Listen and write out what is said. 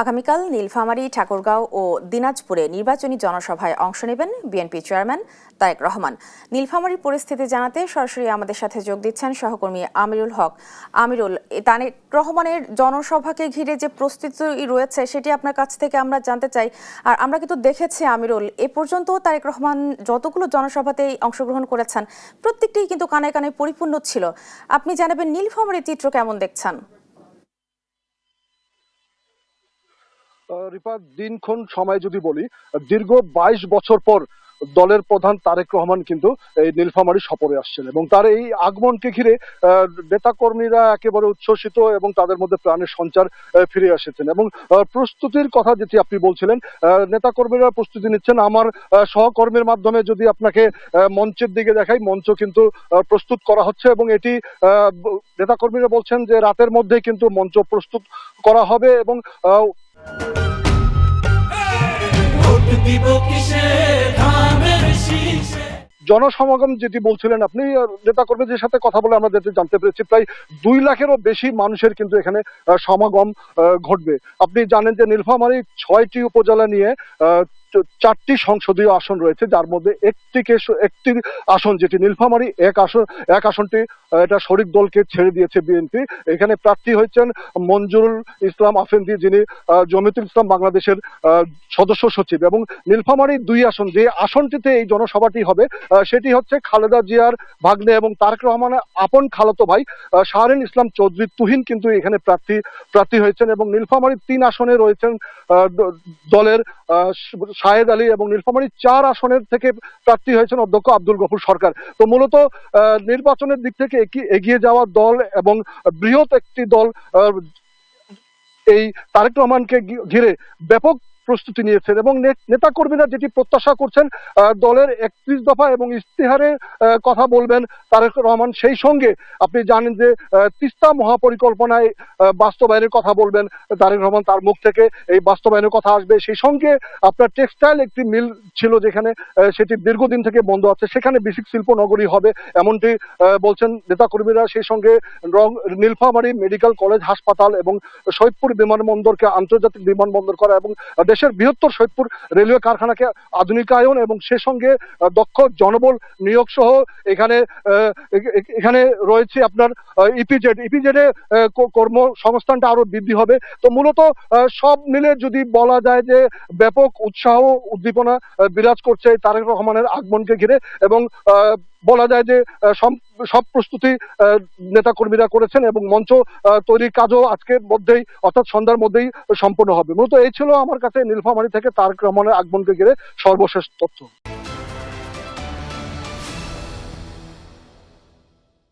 আগামীকাল নীলফামারী, ঠাকুরগাঁও ও দিনাজপুরে নির্বাচনী জনসভায় অংশ নেবেন বিএনপি চেয়ারম্যান তারেক রহমান। নীলফামারীর পরিস্থিতি জানাতে সরাসরি আমাদের সাথে যোগ দিচ্ছেন সহকর্মী আমিরুল হক। আমিরুল, তারেক রহমানের জনসভাকে ঘিরে যে প্রস্তুতি রয়েছে সেটি আপনার কাছ থেকে আমরা জানতে চাই। আর আমরা কিন্তু দেখেছি আমিরুল, এ পর্যন্ত তারেক রহমান যতগুলো জনসভাতেই অংশগ্রহণ করেছেন প্রত্যেকটিই কিন্তু কানে কানে পরিপূর্ণ ছিল। আপনি জানাবেন নীলফামারীর চিত্র কেমন দেখছেন? রিপা, দিনক্ষণ সময় যদি বলি, দীর্ঘ 22 বছর পর দলের প্রধান তারেক রহমান কিন্তু এই নীলফামারী সফরে আসছেন এবং তার এই আগমনকে ঘিরে নেতাকর্মীরা একেবারে উচ্ছ্বসিত এবং তাদের মধ্যে প্রাণের সঞ্চার ফিরে এসেছেন। এবং প্রস্তুতির কথা যেটি আপনি বলছিলেন, নেতাকর্মীরা প্রস্তুতি নিচ্ছেন। আমার সহকর্মীর মাধ্যমে যদি আপনাকে মঞ্চের দিকে দেখাই, মঞ্চ কিন্তু প্রস্তুত করা হচ্ছে এবং এটি নেতাকর্মীরা বলছেন যে রাতের মধ্যেই কিন্তু মঞ্চ প্রস্তুত করা হবে। এবং জনসমাগম যেটি বলছিলেন আপনি, নেতাকর্মীদের সাথে কথা বলে আমরা যেটি জানতে পেরেছি, প্রায় 2 লাখেরও বেশি মানুষের কিন্তু এখানে সমাগম ঘটবে। আপনি জানেন যে নীলফামারী 6টি উপজেলা নিয়ে 4টি সংসদীয় আসন রয়েছে, যার মধ্যে একটি আসন যেটি নীলফামারী এক আসনটি এটা শরিক দলকে ছেড়ে দিয়েছে বিএনপি। এখানে প্রার্থী হয়েছেন মঞ্জুরুল ইসলাম আফেন্দি, যিনি জমিয়তুল ইসলাম বাংলাদেশের সদস্য সচিব। এবং নীলফামারী 2 আসন, যে আসনটিতে এই জনসভাটি হবে সেটি হচ্ছে খালেদা জিয়ার ভাগ্নে এবং তারেক রহমানের আপন খালাতো ভাই শাহরিন ইসলাম চৌধুরী তুহিন কিন্তু এখানে প্রার্থী হয়েছেন। এবং নীলফামারী 3 আসনে রয়েছেন দলের শাহেদ আলী এবং নীলফামারী 4 আসনের থেকে প্রার্থী হয়েছেন অধ্যক্ষ আব্দুল গফুর সরকার। তো মূলত নির্বাচনের দিক থেকে এগিয়ে যাওয়া দল এবং বৃহৎ একটি দল এই তারেক রহমানকে ঘিরে ব্যাপক প্রস্তুতি নিয়েছেন এবং নেতাকর্মীরা যেটি প্রত্যাশা করছেন, দলের 31 দফা এবং ইস্তেহারের কথা বলবেন তারেক রহমান। সেই সঙ্গে আপনি জানেন যে তিস্তা মহাপরিকল্পনায় বাস্তবায়নের কথা বলবেন তারেক রহমান, তার মুখ থেকে এই বাস্তবায়নের কথা আসবে। সেই সঙ্গে আপনার টেক্সটাইল একটি মিল ছিল যেখানে সেটি দীর্ঘদিন থেকে বন্ধ আছে, সেখানে বেসিক শিল্প নগরী হবে এমনটি বলছেন নেতাকর্মীরা। সেই সঙ্গে নীলফামারী মেডিকেল কলেজ হাসপাতাল এবং সৈয়দপুর বিমানবন্দরকে আন্তর্জাতিক বিমানবন্দর করা এবং দেশের বৃহত্তর সৈয়দপুর রেলওয়ে কারখানাকে আধুনিকায়ন এবং সে সঙ্গে দক্ষ জনবল নিয়োগ সহ এখানে রয়েছে আপনার ইপিজেডে কর্মসংস্থানটা আরো বৃদ্ধি হবে। তো মূলত সব মিলে যদি বলা যায় যে ব্যাপক উৎসাহ উদ্দীপনা বিরাজ করছে তারেক রহমানের আগমনকে ঘিরে এবং বলা যায় যে সব প্রস্তুতি নেতাকর্মীরা করেছেন এবং মঞ্চ তৈরির কাজও আজকের মধ্যেই অর্থাৎ সন্ধ্যার মধ্যেই সম্পন্ন হবে। মূলত এই ছিল আমার কাছে নীলফামারী থেকে তারেক রহমানের আগমনকে ঘিরে সর্বশেষ তথ্য।